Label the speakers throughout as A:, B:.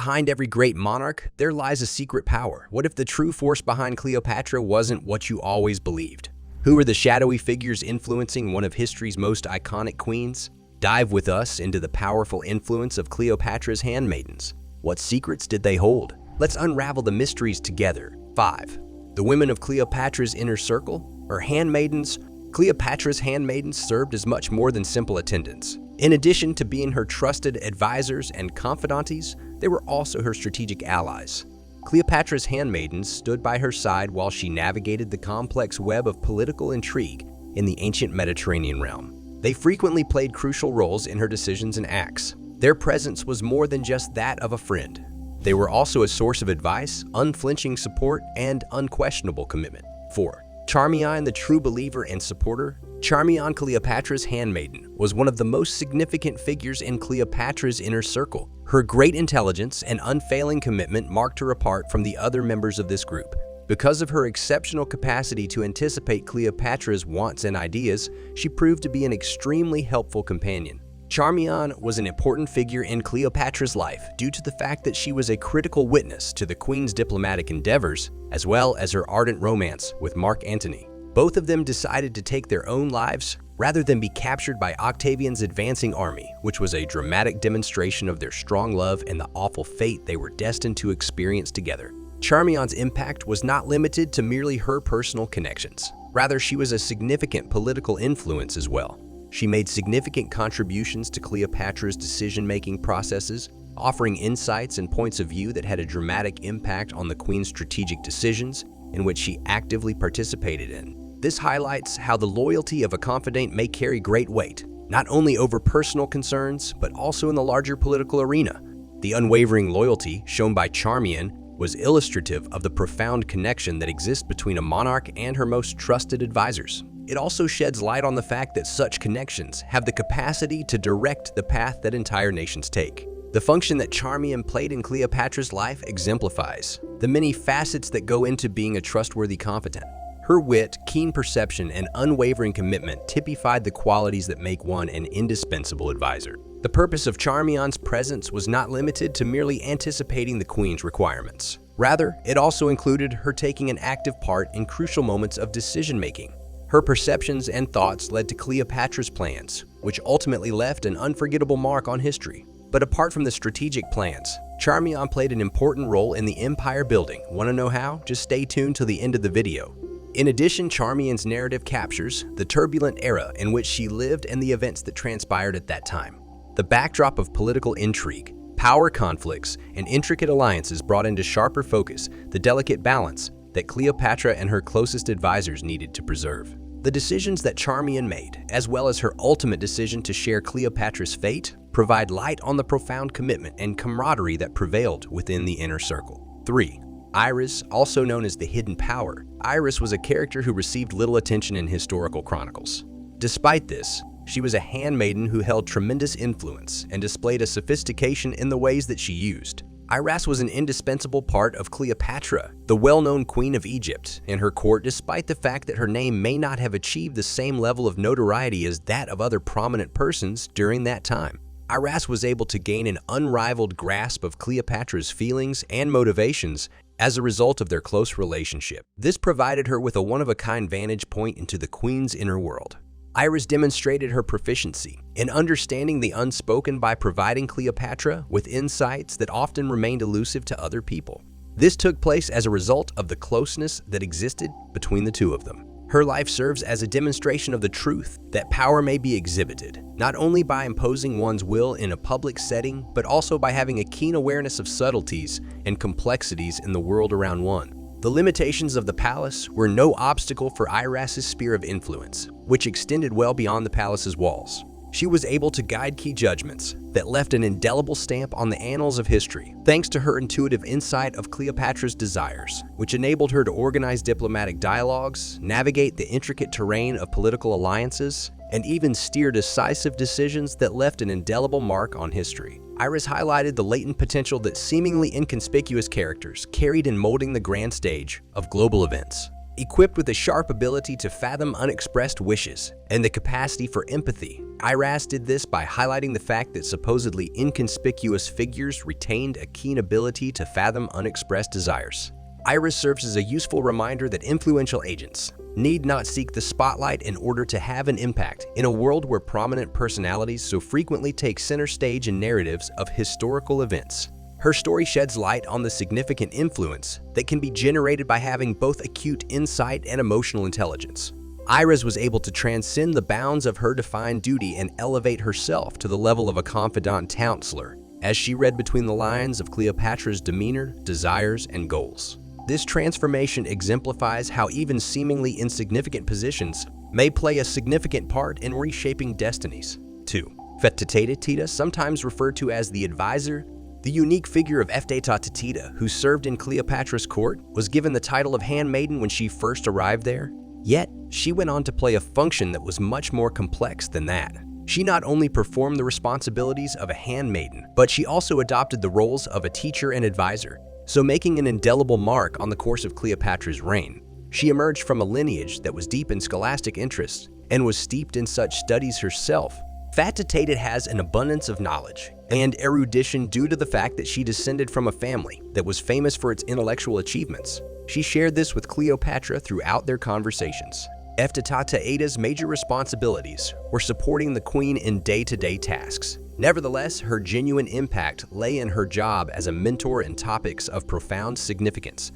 A: behind every great monarch, there lies a secret power. What if the true force behind Cleopatra wasn't what you always believed? Who are the shadowy figures influencing one of history's most iconic queens? Dive with us into the powerful influence of Cleopatra's handmaidens. What secrets did they hold? Let's unravel the mysteries together. 5. The women of Cleopatra's inner circle, or handmaidens. Cleopatra's handmaidens served as much more than simple attendants. In addition to being her trusted advisors and confidantes, they were also her strategic allies. Cleopatra's handmaidens stood by her side while she navigated the complex web of political intrigue in the ancient Mediterranean realm. They frequently played crucial roles in her decisions and acts. Their presence was more than just that of a friend. They were also a source of advice, unflinching support, and unquestionable commitment. 4. Charmian, the true believer and supporter. Charmian, Cleopatra's handmaiden, was one of the most significant figures in Cleopatra's inner circle. Her great intelligence and unfailing commitment marked her apart from the other members of this group. Because of her exceptional capacity to anticipate Cleopatra's wants and ideas, she proved to be an extremely helpful companion. Charmian was an important figure in Cleopatra's life due to the fact that she was a critical witness to the queen's diplomatic endeavors, as well as her ardent romance with Mark Antony. Both of them decided to take their own lives rather than be captured by Octavian's advancing army, which was a dramatic demonstration of their strong love and the awful fate they were destined to experience together. Charmian's impact was not limited to merely her personal connections. Rather, she was a significant political influence as well. She made significant contributions to Cleopatra's decision-making processes, offering insights and points of view that had a dramatic impact on the queen's strategic decisions, in which she actively participated in. This highlights how the loyalty of a confidant may carry great weight, not only over personal concerns, but also in the larger political arena. The unwavering loyalty shown by Charmian was illustrative of the profound connection that exists between a monarch and her most trusted advisors. It also sheds light on the fact that such connections have the capacity to direct the path that entire nations take. The function that Charmian played in Cleopatra's life exemplifies the many facets that go into being a trustworthy confidant. Her wit, keen perception, and unwavering commitment typified the qualities that make one an indispensable advisor. The purpose of Charmian's presence was not limited to merely anticipating the queen's requirements. Rather, it also included her taking an active part in crucial moments of decision-making. Her perceptions and thoughts led to Cleopatra's plans, which ultimately left an unforgettable mark on history. But apart from the strategic plans, Charmian played an important role in the empire building. Want to know how? Just stay tuned till the end of the video. In addition, Charmian's narrative captures the turbulent era in which she lived and the events that transpired at that time. The backdrop of political intrigue, power conflicts, and intricate alliances brought into sharper focus the delicate balance that Cleopatra and her closest advisors needed to preserve. The decisions that Charmian made, as well as her ultimate decision to share Cleopatra's fate, provide light on the profound commitment and camaraderie that prevailed within the inner circle. 3. Iris, also known as the Hidden Power. Iris was a character who received little attention in historical chronicles. Despite this, she was a handmaiden who held tremendous influence and displayed a sophistication in the ways that she used. Iris was an indispensable part of Cleopatra, the well-known queen of Egypt, and her court, despite the fact that her name may not have achieved the same level of notoriety as that of other prominent persons during that time. Iris was able to gain an unrivaled grasp of Cleopatra's feelings and motivations as a result of their close relationship. This provided her with a one-of-a-kind vantage point into the queen's inner world. Iris demonstrated her proficiency in understanding the unspoken by providing Cleopatra with insights that often remained elusive to other people. This took place as a result of the closeness that existed between the two of them. Her life serves as a demonstration of the truth that power may be exhibited, not only by imposing one's will in a public setting, but also by having a keen awareness of subtleties and complexities in the world around one. The limitations of the palace were no obstacle for Iris's sphere of influence, which extended well beyond the palace's walls. She was able to guide key judgments that left an indelible stamp on the annals of history, thanks to her intuitive insight of Cleopatra's desires, which enabled her to organize diplomatic dialogues, navigate the intricate terrain of political alliances, and even steer decisive decisions that left an indelible mark on history. Iris highlighted the latent potential that seemingly inconspicuous characters carried in molding the grand stage of global events. Equipped with a sharp ability to fathom unexpressed wishes and the capacity for empathy, Iras did this by highlighting the fact that supposedly inconspicuous figures retained a keen ability to fathom unexpressed desires. Iris serves as a useful reminder that influential agents need not seek the spotlight in order to have an impact in a world where prominent personalities so frequently take center stage in narratives of historical events. Her story sheds light on the significant influence that can be generated by having both acute insight and emotional intelligence. Iris was able to transcend the bounds of her defined duty and elevate herself to the level of a confidant counselor as she read between the lines of Cleopatra's demeanor, desires, and goals. This transformation exemplifies how even seemingly insignificant positions may play a significant part in reshaping destinies. 2. Handmaidens, sometimes referred to as the advisor. The unique figure of Handmaidens, who served in Cleopatra's court, was given the title of handmaiden when she first arrived there. Yet, she went on to play a function that was much more complex than that. She not only performed the responsibilities of a handmaiden, but she also adopted the roles of a teacher and advisor, so making an indelible mark on the course of Cleopatra's reign. She emerged from a lineage that was deep in scholastic interests and was steeped in such studies herself. Handmaidens has an abundance of knowledge and erudition due to the fact that she descended from a family that was famous for its intellectual achievements. She shared this with Cleopatra throughout their conversations. Handmaidens' major responsibilities were supporting the queen in day-to-day tasks. Nevertheless, her genuine impact lay in her job as a mentor in topics of profound significance,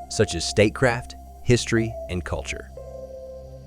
A: such as statecraft, history, and culture.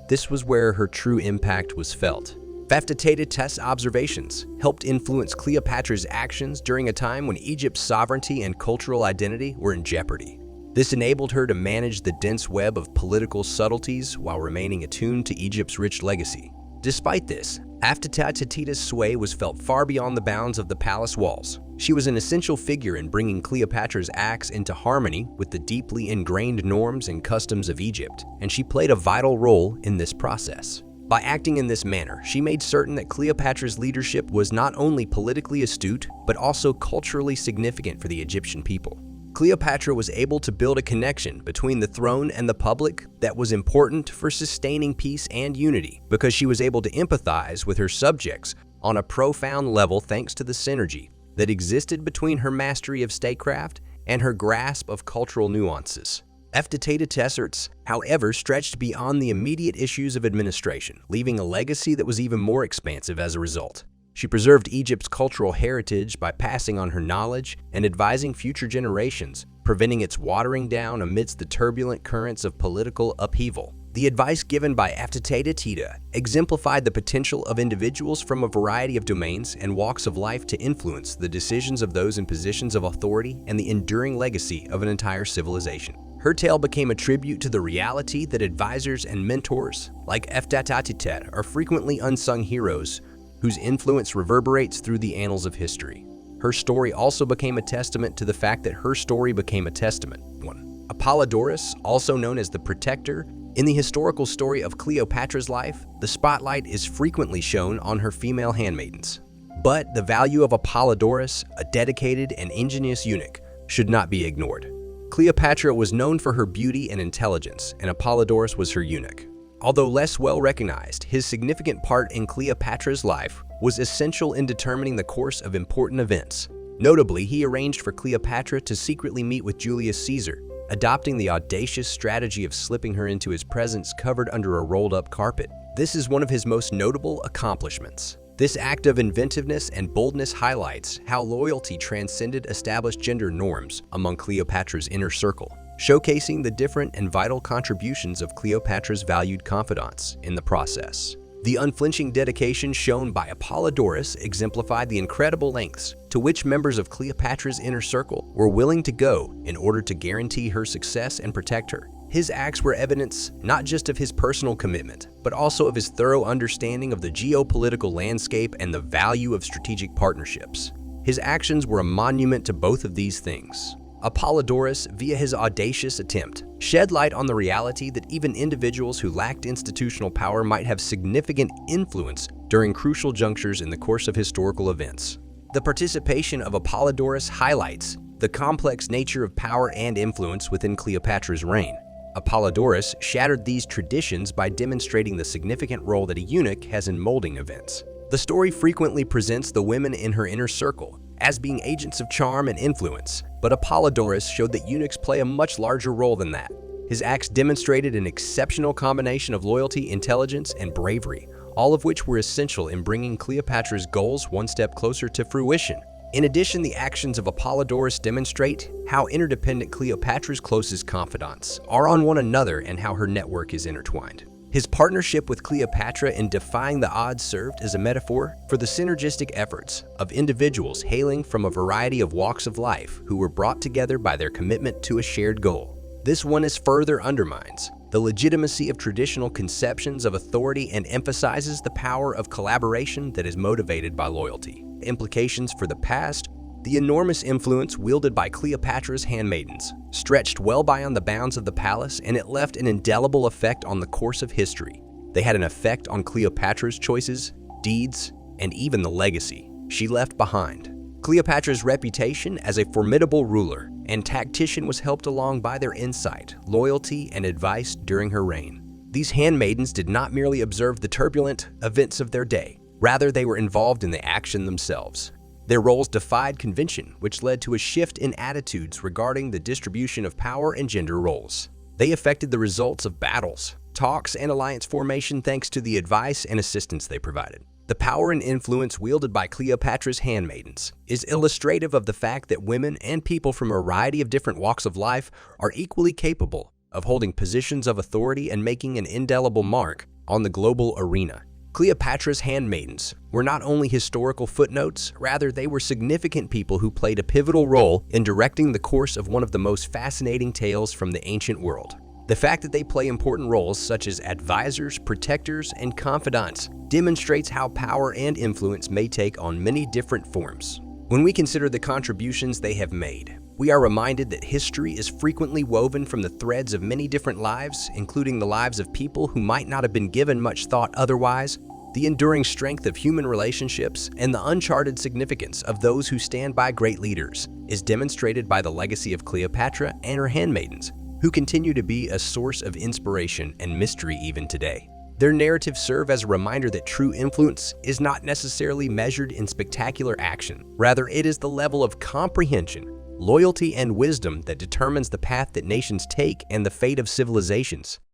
A: This was where her true impact was felt. Handmaidens' observations helped influence Cleopatra's actions during a time when Egypt's sovereignty and cultural identity were in jeopardy. This enabled her to manage the dense web of political subtleties while remaining attuned to Egypt's rich legacy. Despite this, Handmaidens' sway was felt far beyond the bounds of the palace walls. She was an essential figure in bringing Cleopatra's acts into harmony with the deeply ingrained norms and customs of Egypt, and she played a vital role in this process. By acting in this manner, she made certain that Cleopatra's leadership was not only politically astute, but also culturally significant for the Egyptian people. Cleopatra was able to build a connection between the throne and the public that was important for sustaining peace and unity, because she was able to empathize with her subjects on a profound level thanks to the synergy that existed between her mastery of statecraft and her grasp of cultural nuances. Handmaidens, however, stretched beyond the immediate issues of administration, leaving a legacy that was even more expansive as a result. She preserved Egypt's cultural heritage by passing on her knowledge and advising future generations, preventing its watering down amidst the turbulent currents of political upheaval. The advice given by Handmaidens exemplified the potential of individuals from a variety of domains and walks of life to influence the decisions of those in positions of authority and the enduring legacy of an entire civilization. Her tale became a tribute to the reality that advisors and mentors, like Handmaidens, are frequently unsung heroes whose influence reverberates through the annals of history. Her story also became a testament to the fact that her story became a testament. 1. Apollodorus, also known as the Protector. In the historical story of Cleopatra's life, the spotlight is frequently shown on her female handmaidens. But the value of Apollodorus, a dedicated and ingenious eunuch, should not be ignored. Cleopatra was known for her beauty and intelligence, and Apollodorus was her eunuch. Although less well recognized, his significant part in Cleopatra's life was essential in determining the course of important events. Notably, he arranged for Cleopatra to secretly meet with Julius Caesar, adopting the audacious strategy of slipping her into his presence covered under a rolled-up carpet. This is one of his most notable accomplishments. This act of inventiveness and boldness highlights how loyalty transcended established gender norms among Cleopatra's inner circle, showcasing the different and vital contributions of Cleopatra's valued confidants in the process. The unflinching dedication shown by Apollodorus exemplified the incredible lengths to which members of Cleopatra's inner circle were willing to go in order to guarantee her success and protect her. His acts were evidence not just of his personal commitment, but also of his thorough understanding of the geopolitical landscape and the value of strategic partnerships. His actions were a monument to both of these things. Apollodorus, via his audacious attempt, shed light on the reality that even individuals who lacked institutional power might have significant influence during crucial junctures in the course of historical events. The participation of Apollodorus highlights the complex nature of power and influence within Cleopatra's reign. Apollodorus shattered these traditions by demonstrating the significant role that a eunuch has in molding events. The story frequently presents the women in her inner circle as being agents of charm and influence, but Apollodorus showed that eunuchs play a much larger role than that. His acts demonstrated an exceptional combination of loyalty, intelligence, and bravery, all of which were essential in bringing Cleopatra's goals one step closer to fruition. In addition, the actions of Apollodorus demonstrate how interdependent Cleopatra's closest confidants are on one another and how her network is intertwined. His partnership with Cleopatra in defying the odds served as a metaphor for the synergistic efforts of individuals hailing from a variety of walks of life who were brought together by their commitment to a shared goal. This oneness further undermines the legitimacy of traditional conceptions of authority and emphasizes the power of collaboration that is motivated by loyalty. Implications for the past: the enormous influence wielded by Cleopatra's handmaidens stretched well beyond the bounds of the palace, and it left an indelible effect on the course of history. They had an effect on Cleopatra's choices, deeds, and even the legacy she left behind. Cleopatra's reputation as a formidable ruler and tactician was helped along by their insight, loyalty, and advice during her reign. These handmaidens did not merely observe the turbulent events of their day, rather they were involved in the action themselves. Their roles defied convention, which led to a shift in attitudes regarding the distribution of power and gender roles. They affected the results of battles, talks, and alliance formation thanks to the advice and assistance they provided. The power and influence wielded by Cleopatra's handmaidens is illustrative of the fact that women and people from a variety of different walks of life are equally capable of holding positions of authority and making an indelible mark on the global arena. Cleopatra's handmaidens were not only historical footnotes, rather they were significant people who played a pivotal role in directing the course of one of the most fascinating tales from the ancient world. The fact that they play important roles such as advisors, protectors, and confidants demonstrates how power and influence may take on many different forms. When we consider the contributions they have made, we are reminded that history is frequently woven from the threads of many different lives, including the lives of people who might not have been given much thought otherwise. The enduring strength of human relationships and the uncharted significance of those who stand by great leaders is demonstrated by the legacy of Cleopatra and her handmaidens, who continue to be a source of inspiration and mystery even today. Their narratives serve as a reminder that true influence is not necessarily measured in spectacular action. Rather, it is the level of comprehension, loyalty, and wisdom that determines the path that nations take and the fate of civilizations.